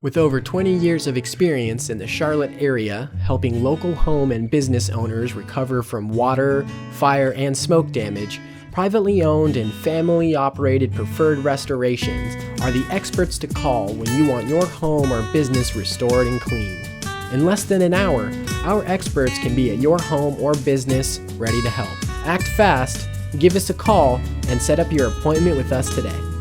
With over 20 years of experience in the Charlotte area, helping local home and business owners recover from water, fire, and smoke damage, privately owned and family-operated Preferred Restorations are the experts to call when you want your home or business restored and cleaned. In less than an hour, our experts can be at your home or business ready to help. Act fast, give us a call, and set up your appointment with us today.